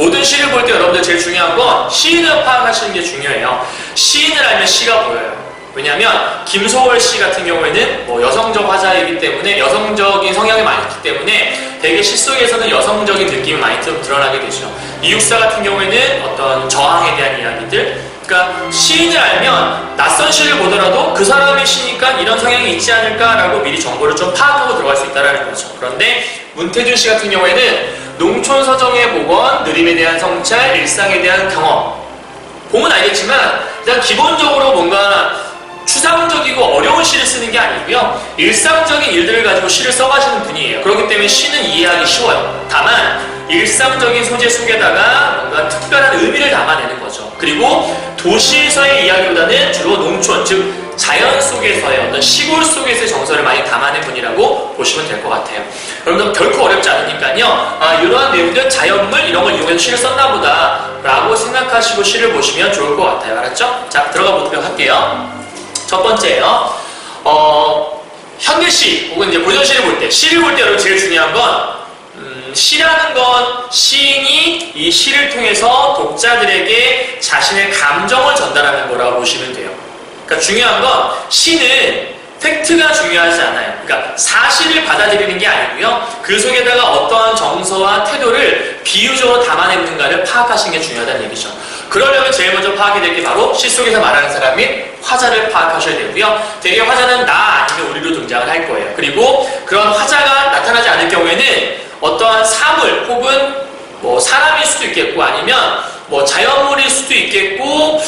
모든 시를 볼 때 여러분들 제일 중요한 건 시인을 파악하시는 게 중요해요. 시인을 알면 시가 보여요. 왜냐하면 김소월 씨 같은 경우에는 뭐 여성적 화자이기 때문에 여성적인 성향이 많이 있기 때문에 되게 시 속에서는 여성적인 느낌이 많이 좀 드러나게 되죠. 이육사 같은 경우에는 어떤 저항에 대한 이야기들, 그러니까 시인을 알면 낯선 시를 보더라도 그 사람의 시니까 이런 성향이 있지 않을까라고 미리 정보를 좀 파악하고 들어갈 수 있다는 거죠. 그런데 문태준 씨 같은 경우에는 농촌 서정의 복원, 느림에 대한 성찰, 일상에 대한 경험, 보면 알겠지만 그냥 기본적으로 뭔가 추상적이고 어려운 시를 쓰는 게 아니고요, 일상적인 일들을 가지고 시를 써가시는 분이에요. 그렇기 때문에 시는 이해하기 쉬워요. 다만 일상적인 소재 속에다가 뭔가 특별한 의미를 담아내는 거죠. 그리고 도시에서의 이야기보다는 주로 농촌, 즉 자연 속에서의 어떤 시골 속에서의 정서를 많이 담아낸 분이라고 보시면 될 것 같아요. 여러분들 결코 어렵지 않으니까요, 이러한 내용들, 자연물 이런 걸 이용해서 시를 썼나 보다 라고 생각하시고 시를 보시면 좋을 것 같아요. 알았죠? 자, 들어가 보도록 할게요. 첫 번째요. 현대시 혹은 이제 고전시를 볼 때, 시를 볼 때 여러분 제일 중요한 건 시라는 건 시인이 이 시를 통해서 독자들에게 자신의 감정을 전달하는 거라고 보시면 돼요. 그러니까 중요한 건 시는 팩트가 중요하지 않아요. 그러니까 사실을 받아들이는 게 아니고요, 그 속에다가 어떠한 정서와 태도를 비유적으로 담아냈는가를 파악하시는 게 중요하다는 얘기죠. 그러려면 제일 먼저 파악이 될 게 바로 시 속에서 말하는 사람인 화자를 파악하셔야 되고요. 대개 화자는 나 아니면 우리로 등장을 할 거예요. 그리고 그런 화자가 나타나지 않을 경우에는 어떠한 사물 혹은 뭐 사람일 수도 있겠고, 아니면 뭐 자연물일 수도 있겠고,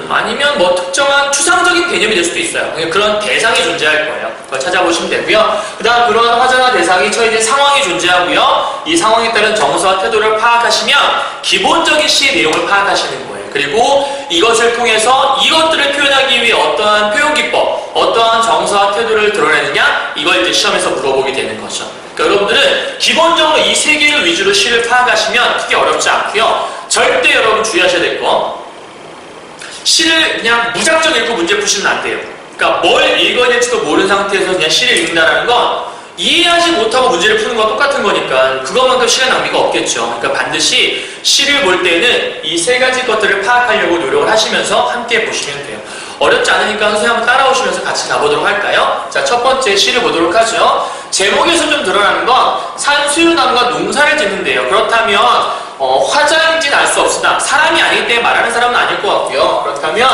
아니면 뭐 특정한 추상적인 개념이 될 수도 있어요. 그런 대상이 존재할 거예요. 그걸 찾아보시면 되고요. 그 다음 그러한 화자나 대상이 처해진 상황이 존재하고요, 이 상황에 따른 정서와 태도를 파악하시면 기본적인 시의 내용을 파악하시는 거예요. 그리고 이것을 통해서 이것들을 표현하기 위해 어떠한 표현 기법, 어떠한 정서와 태도를 드러내느냐, 이걸 이제 시험에서 물어보게 되는 거죠. 그러니까 여러분들은 기본적으로 이 세 개를 위주로 시를 파악하시면 크게 어렵지 않고요. 절대 여러분 주의하셔야 될 거, 시를 그냥 무작정 읽고 문제 푸시면 안 돼요. 그러니까 뭘 읽어야 될지도 모르는 상태에서 그냥 시를 읽는다는 건 이해하지 못하고 문제를 푸는 거와 똑같은 거니까 그것만큼 시간 낭비가 없겠죠. 그러니까 반드시 시를 볼 때는 이 세 가지 것들을 파악하려고 노력을 하시면서 함께 보시면 돼요. 어렵지 않으니까 선생님 한번 따라오시면서 같이 가보도록 할까요? 자, 첫 번째 시를 보도록 하죠. 제목에서 좀 드러나는 건 산수유나무가 농사를 짓는데요. 그렇다면 화자인지는 알 수 없으나 사람이 아니기 때문에 말하는 사람은 아닐 것 같고요. 그렇다면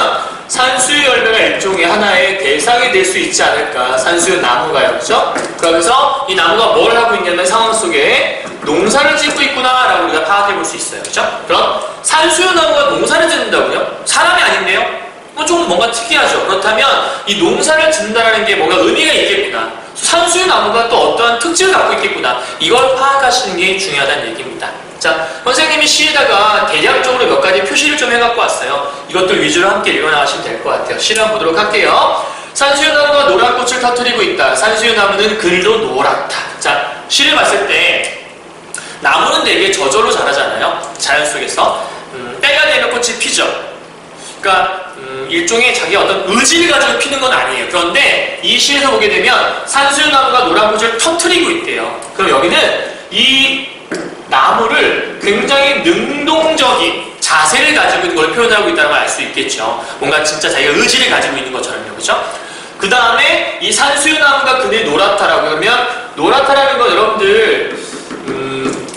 산수유 열매가 일종의 하나의 대상이 될 수 있지 않을까. 산수유 나무가요, 그렇죠? 그러면서 이 나무가 뭘 하고 있냐면 상황 속에 농사를 짓고 있구나 라고 우리가 파악해 볼 수 있어요, 그렇죠? 그럼 산수유 나무가 농사를 짓는다고요? 사람이 아닌데요? 좀 뭔가 특이하죠. 그렇다면 이 농사를 짓는다는 게 뭔가 의미가 있겠구나, 산수유 나무가 또 어떠한 특징을 갖고 있겠구나, 이걸 파악하시는 게 중요하다는 얘기입니다. 자, 선생님이 시에다가 대략적으로 몇 가지 표시를 좀 해갖고 왔어요. 이것들 위주로 함께 읽어나가시면 될 것 같아요. 시를 한번 보도록 할게요. 산수유나무가 노란 꽃을 터뜨리고 있다. 산수유나무는 글도 노랗다. 자, 시를 봤을 때 나무는 되게 저절로 자라잖아요. 자연 속에서. 때가 되면 꽃이 피죠. 그러니까 일종의 자기 어떤 의지를 가지고 피는 건 아니에요. 그런데 이 시에서 보게 되면 산수유나무가 노란 꽃을 터뜨리고 있대요. 그럼 여기는 이 나무를 굉장히 능동적인 자세를 가지고 있는 걸 표현하고 있다는 걸 알 수 있겠죠. 뭔가 진짜 자기가 의지를 가지고 있는 것처럼요, 그렇죠? 그 다음에 이 산수유나무가 그늘 노랗다라고 하면, 노랗다라는 건 여러분들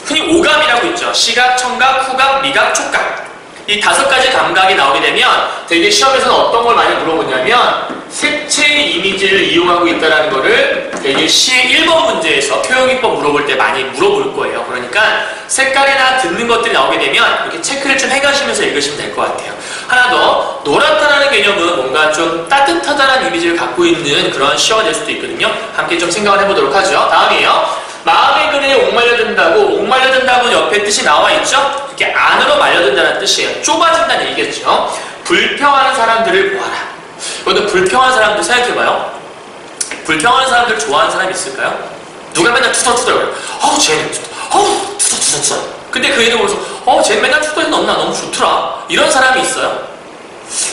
흔히 오감이라고 있죠. 시각, 청각, 후각, 미각, 촉각, 이 5가지 감각이 나오게 되면 되게 시험에서는 어떤 걸 많이 물어보냐면 색채의 이미지를 이용하고 있다는 거를 되게 시의 1번 문제에서 표현기법 물어볼 때 많이 물어볼 거예요. 그러니까 색깔이나 듣는 것들이 나오게 되면 이렇게 체크를 좀 해가시면서 읽으시면 될 것 같아요. 하나 더, 노랗다라는 개념은 뭔가 좀 따뜻하다는 이미지를 갖고 있는 그런 시어가 될 수도 있거든요. 함께 좀 생각을 해보도록 하죠. 다음이에요. 마음의 그늘에 옥말려든다고, 옥말려든다고 옆에 뜻이 나와 있죠? 이렇게 안으로 말려든다는 뜻이에요. 좁아진다는 얘기겠죠. 불평하는 사람들을 보아라. 여러분, 불평하는 사람들 생각해봐요. 불평하는 사람들 좋아하는 사람이 있을까요? 누가 맨날 투덜투덜 거려. 쟤는 투덜투덜. 근데 그 애들 보면서 쟤 맨날 투덜이 없나? 너무 좋더라. 이런 사람이 있어요?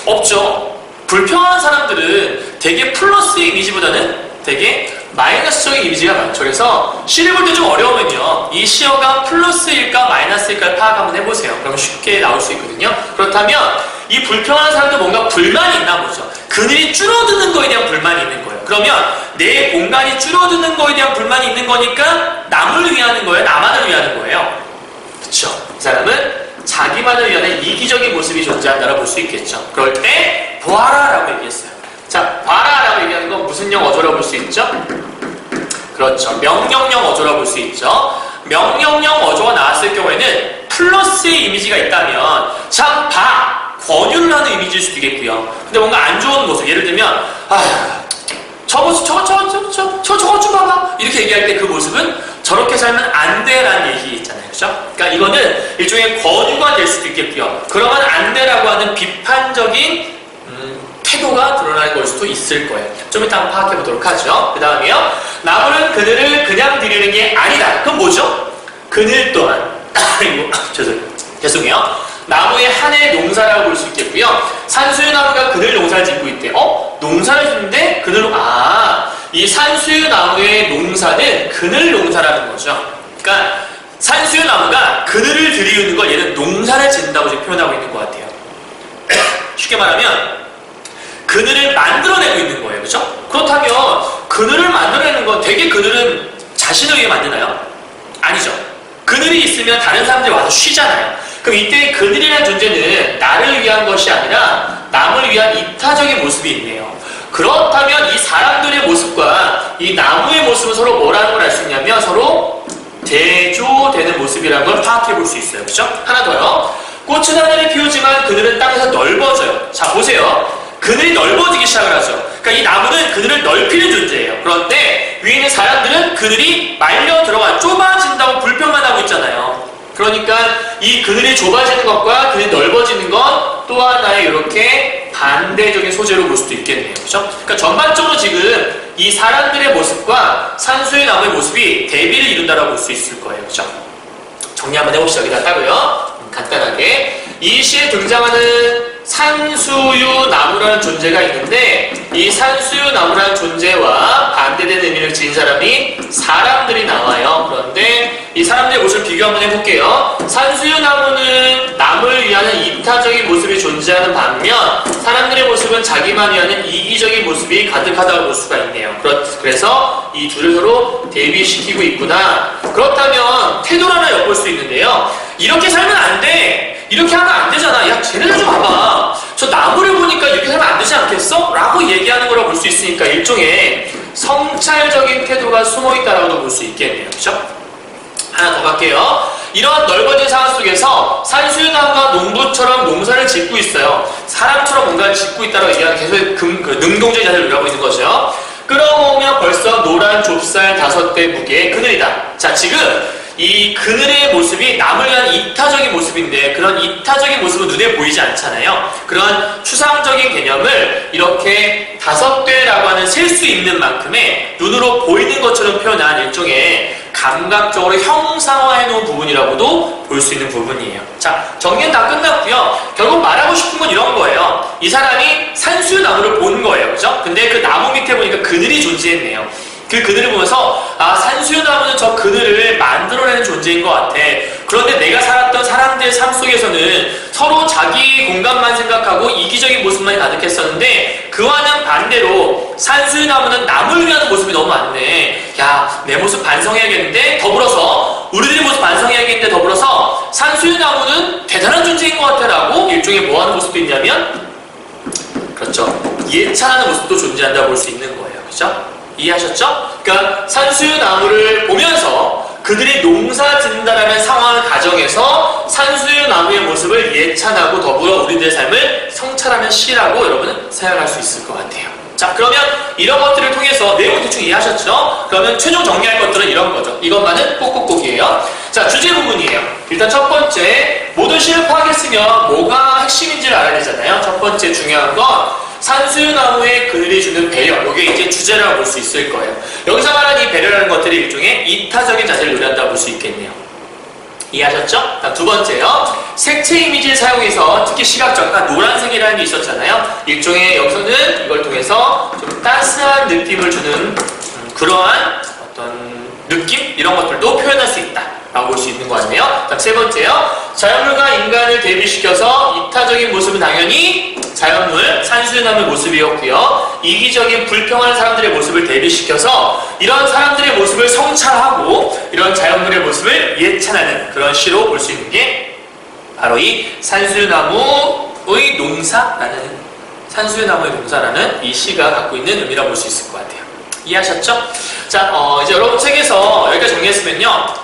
없죠. 불평하는 사람들은 되게 플러스 이미지보다는 되게 마이너스적인 이미지가 많죠. 그래서 시를 볼 때 좀 어려우면요, 이 시어가 플러스일까 마이너스일까를 파악 한번 해보세요. 해보세요. 그러면 쉽게 나올 수 있거든요. 그렇다면 이 불평하는 사람도 뭔가 불만이 있나 보죠. 그늘이 줄어드는 거에 대한 불만이 있는 거예요. 그러면 내 공간이 줄어드는 거에 대한 불만이 있는 거니까 남을 위하는 거예요? 나만을 위하는 거예요? 그쵸? 이 사람은 자기만을 위한 이기적인 모습이 존재한다고 볼 수 있겠죠. 그럴 때 보아라 라고 얘기했어요. 자, 봐라 라고 얘기하는 건 무슨 영 어조라고 볼 수 있죠? 그렇죠. 명령형 어조라고 볼 수 있죠. 명령형 어조가 나왔을 경우에는 플러스의 이미지가 있다면 참 봐! 권유를 하는 이미지일 수도 있겠고요. 근데 뭔가 안 좋은 모습, 예를 들면 저거 좀 봐봐! 이렇게 얘기할 때 그 모습은 저렇게 살면 안 돼라는 얘기 있잖아요. 그죠? 그러니까 이거는 일종의 권유가 될 수도 있겠고요. 그러면 안 돼라고 하는 비판적인 태도가 드러날 걸 수도 있을 거예요. 좀 이따 한번 파악해 보도록 하죠. 그 다음에요. 나무는 그늘을 그냥 들이는 게 아니다. 그럼 뭐죠? 그늘 또한 죄송해요. 나무의 한 해 농사라고 볼 수 있겠고요. 산수유 나무가 그늘 농사를 짓고 있대. 농사를 짓는데 그늘 이 산수유 나무의 농사는 그늘 농사라는 거죠. 그러니까 산수유 나무가 그늘을 들이우는 걸 얘는 농사를 짓는다고 지금 표현하고 있는 것 같아요. 쉽게 말하면 그늘을 만들어내고 있는 거예요. 그죠? 그렇다면 그늘을 만들어내는 건 되게 그늘은 자신을 위해 만드나요? 아니죠. 그늘이 있으면 다른 사람들이 와서 쉬잖아요. 그럼 이때 그늘이라는 존재는 나를 위한 것이 아니라 남을 위한 이타적인 모습이 있네요. 그렇다면 이 사람들의 모습과 이 나무의 모습은 서로 뭐라는 걸 알 수 있냐면 서로 대조되는 모습이라는 걸 파악해 볼 수 있어요. 그죠? 하나 더요. 꽃은 하늘에 피우지만 그늘은 땅에서 넓어져요. 자, 보세요. 그늘이 넓어지기 시작을 하죠. 그러니까 이 나무는 그늘을 넓히는 존재예요. 그런데 위에 있는 사람들은 그늘이 말려 들어가 좁아진다고 불평만 하고 있잖아요. 그러니까 이 그늘이 좁아지는 것과 그늘이 넓어지는 건 또 하나의 이렇게 반대적인 소재로 볼 수도 있겠네요. 그렇죠? 그러니까 전반적으로 지금 이 사람들의 모습과 산수유 나무의 모습이 대비를 이룬다고 볼 수 있을 거예요. 그렇죠? 정리 한번 해봅시다. 여기다 따고요. 간단하게 이 시에 등장하는 산수유 나무라는 존재가 있는데 이 산수유 나무라는 존재와 반대되는 의미를 지닌 사람이 사람들이 나와요. 그런데 이 사람들의 모습을 비교 한번 해볼게요. 산수유 나무는 남을 위하는 이타적인 모습이 존재하는 반면 사람들의 모습은 자기만 위하는 이기적인 모습이 가득하다고 볼 수가 있네요. 그래서 이 둘을 서로 대비시키고 있구나. 그렇다면 태도를 하나 엿볼 수 있는데요. 이렇게 살면 안 돼. 이렇게 하면 안 되잖아. 야, 쟤네들 좀 봐봐. 저 나무를 보니까 이렇게 살면 안 되지 않겠어? 라고 얘기하는 거라고 볼 수 있으니까 일종의 성찰적인 태도가 숨어있다라고도 볼 수 있겠네요. 그죠? 하나 더 갈게요. 이러한 넓어진 상황 속에서 산수유 나무가 농부처럼 농사를 짓고 있어요. 사람처럼 뭔가를 짓고 있다고 얘기하는 계속 능동적인 자세를 유지하고 있는 거죠. 끌어모으면 벌써 노란 좁쌀 5대 무게의 그늘이다. 자, 지금 이 그늘의 모습이 남을 위한 이타적인 모습인데 그런 이타적인 모습은 눈에 보이지 않잖아요. 그런 추상적인 개념을 이렇게 5대라고 하는 셀 수 있는 만큼의 눈으로 보이는 것처럼 표현한 일종의 감각적으로 형상화해 놓은 부분이라고도 볼 수 있는 부분이에요. 자, 정리는 다 끝났고요. 결국 말하고 싶은 건 이런 거예요. 이 사람이 산수유 나무를 본 거예요. 그죠? 근데 그 나무 밑에 보니까 그늘이 존재했네요. 그 그늘을 보면서 산수유 나무는 저 그늘을 만들어내는 존재인 것 같아. 그런데 내가 살았던 사람들의 삶 속에서는 서로 자기 공간만 생각하고 이기적인 모습만 가득했었는데 그와는 반대로 산수유 나무는 남을 위하는 모습이 너무 많네. 야, 내 모습 반성해야겠는데 더불어서 우리들의 모습 반성해야겠는데 더불어서 산수유 나무는 대단한 존재인 것 같아 라고 일종의 뭐하는 모습도 있냐면 그렇죠. 예찬하는 모습도 존재한다고 볼 수 있는 거예요. 그렇죠? 이해하셨죠? 그러니까 산수유 나무를 보면서 그들이 농사 짓는다라는 상황을 가정해서 산수유 나무의 모습을 예찬하고 더불어 우리들의 삶을 성찰하는 시라고 여러분은 생각할 수 있을 것 같아요. 자, 그러면 이런 것들을 통해서 내용 대충 이해하셨죠? 그러면 최종 정리할 것들은 이런 거죠. 이것만은 꼭꼭꼭이에요. 자, 주제 부분이에요. 일단 첫 번째, 모든 시를 파악했으면 뭐가 핵심인지를 알아야 되잖아요. 첫 번째 중요한 건 산수유 나무의 그늘이 주는 배려, 이게 이제 주제라고 볼 수 있을 거예요. 여기서 말하는 이 배려라는 것들이 일종의 이타적인 자세를 요리한다고 볼 수 있겠네요. 이해하셨죠? 자, 두 번째요. 색채 이미지를 사용해서 특히 시각적과 노란색이라는 게 있었잖아요. 일종의 여기서는 이걸 통해서 좀 따스한 느낌을 주는 그러한 어떤 느낌? 이런 것들도 표현할 수 있다. 라고 볼 수 있는 것 같네요. 세 번째요. 자연물과 인간을 대비시켜서 이타적인 모습은 당연히 자연물, 산수유나무의 모습이었고요. 이기적인 불평하는 사람들의 모습을 대비시켜서 이런 사람들의 모습을 성찰하고 이런 자연물의 모습을 예찬하는 그런 시로 볼 수 있는 게 바로 이 산수유나무의 농사라는 이 시가 갖고 있는 의미라고 볼 수 있을 것 같아요. 이해하셨죠? 자, 이제 여러분 책에서 여기까지 정리했으면요.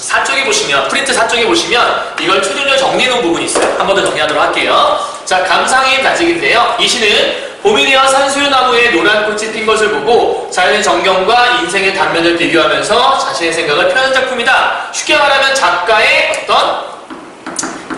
4쪽에 보시면, 프린트 4쪽에 보시면 이걸 초전혀 정리해놓은 부분이 있어요. 한 번 더 정리하도록 할게요. 자, 감상의 다직인데요. 이 시는 봄이 되어 산수유나무에 노란 꽃이 핀 것을 보고 자연의 정경과 인생의 단면을 비교하면서 자신의 생각을 표현한 작품이다. 쉽게 말하면 작가의 어떤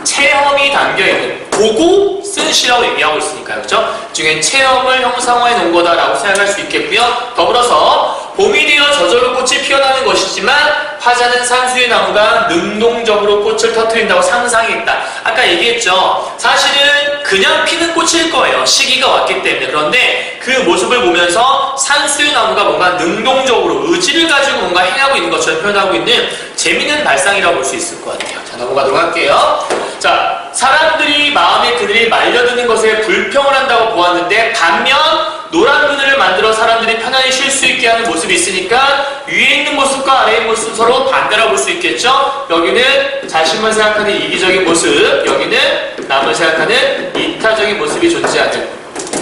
체험이 담겨있는, 보고 쓴 시라고 얘기하고 있으니까요. 그렇죠? 중에 체험을 형상화해 놓은 거다라고 생각할 수 있겠고요. 더불어서 봄이 되어 저절로 꽃이 피어나는 것이지만 화자는 산수유나무가 능동적으로 꽃을 터뜨린다고 상상했다. 아까 얘기했죠. 사실은 그냥 피는 꽃일 거예요. 시기가 왔기 때문에. 그런데 그 모습을 보면서 산수유나무가 뭔가 능동적으로 의지를 가지고 뭔가 행하고 있는 것처럼 표현하고 있는 재미있는 발상이라고 볼 수 있을 것 같아요. 자, 넘어가도록 할게요. 자, 사람들이 마음의 그늘이 말려드는 것에 불평을 한다고 보았는데 반면 노란 그늘을 만들어 사람들이 편안히 쉴 수 있게 하는 모습이 있으니까 위에 있는 모습과 아래의 모습 서로 반대라고 볼 수 있겠죠? 여기는 자신만 생각하는 이기적인 모습, 여기는 남을 생각하는 이타적인 모습이 존재하는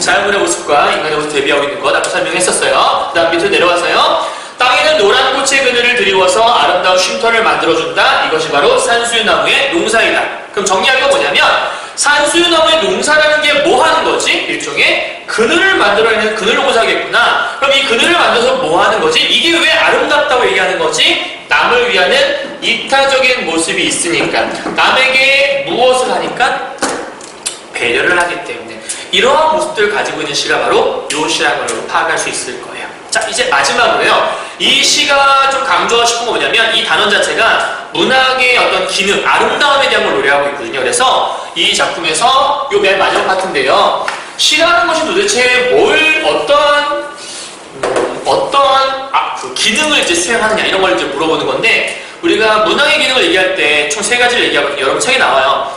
자연물의 모습과 인간의 모습 대비하고 있는 것 아까 설명했었어요. 그 다음 밑으로 내려와서요. 땅에는 노란 꽃의 그늘을 드리워서 아름다운 쉼터를 만들어준다. 이것이 바로 산수유나무의 농사이다. 그럼 정리할 건 뭐냐면 산수유나무의 농사라는 게 뭐 하는 거지? 일종의 그늘을 만들어내는 그늘 농사겠구나. 그럼 이 그늘을 만들어서 뭐 하는 거지? 이게 왜 아름답다고 얘기하는 거지? 남을 위하는 이타적인 모습이 있으니까. 남에게 무엇을 하니까? 배려를 하기 때문에. 이러한 모습들을 가지고 있는 시가 바로 요 시라는 걸로 파악할 수 있을 거예요. 자, 이제 마지막으로요. 이 시가 좀 강조하고 싶은 건 뭐냐면 이 단원 자체가 문학의 어떤 기능, 아름다움에 대한 걸 노래하고 있거든요. 그래서 이 작품에서 요 맨 마지막 파트인데요. 시라는 것이 도대체 그 기능을 이제 수행하느냐 이런 걸 이제 물어보는 건데 우리가 문학의 기능을 얘기할 때 총 3가지를 얘기하거든요. 여러분 책에 나와요.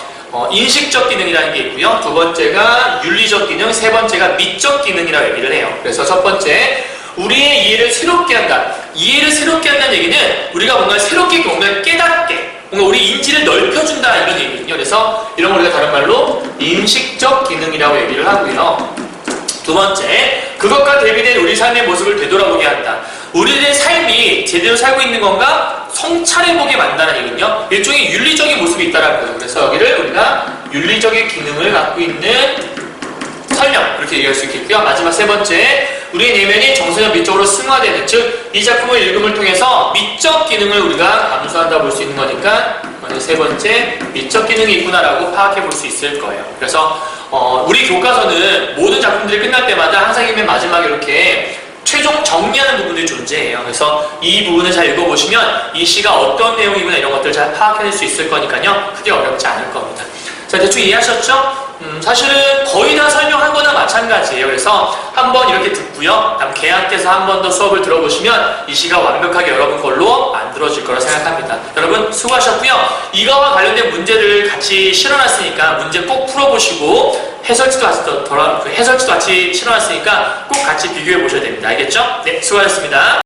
인식적 기능이라는 게 있고요. 두 번째가 윤리적 기능, 세 번째가 미적 기능이라고 얘기를 해요. 그래서 첫 번째, 우리의 이해를 새롭게 한다. 이해를 새롭게 한다는 얘기는 우리가 뭔가 새롭게 뭔가 깨닫게, 뭔가 우리 인지를 넓혀준다 이런 얘기거든요. 그래서 이런 걸 우리가 다른 말로 인식적 기능이라고 얘기를 하고요. 두 번째, 그것과 대비된 우리 삶의 모습을 되돌아보게 한다. 우리들의 삶이 제대로 살고 있는 건가 성찰해보게 만든다는 얘기는요. 일종의 윤리적인 모습이 있다는 거죠. 그래서 여기를 우리가 윤리적인 기능을 갖고 있는 설명 그렇게 얘기할 수 있겠고요. 마지막 세 번째, 우리의 내면이 정서적 미적으로 승화되는, 즉 이 작품을 읽음을 통해서 미적 기능을 우리가 감수한다 볼 수 있는 거니까 세 번째, 미적 기능이 있구나라고 파악해 볼 수 있을 거예요. 그래서 우리 교과서는 모든 작품들이 끝날 때마다 항상 맨 마지막에 이렇게 최종 정리하는 부분들이 존재해요. 그래서 이 부분을 잘 읽어보시면 이 시가 어떤 내용이구나 이런 것들을 잘 파악해낼 수 있을 거니까요. 크게 어렵지 않을 겁니다. 자, 대충 이해하셨죠? 사실은 거의 다 설명한 거나 마찬가지예요. 그래서 한번 이렇게 듣고요. 다음 개학 때서 한 번 더 수업을 들어보시면 이 시가 완벽하게 여러분 걸로 만들어질 거라 생각합니다. 여러분 수고하셨고요. 이거와 관련된 문제를 같이 실어놨으니까 문제 꼭 풀어보시고 해설지도 같이 실어놨으니까 꼭 같이 비교해 보셔야 됩니다. 알겠죠? 네, 수고하셨습니다.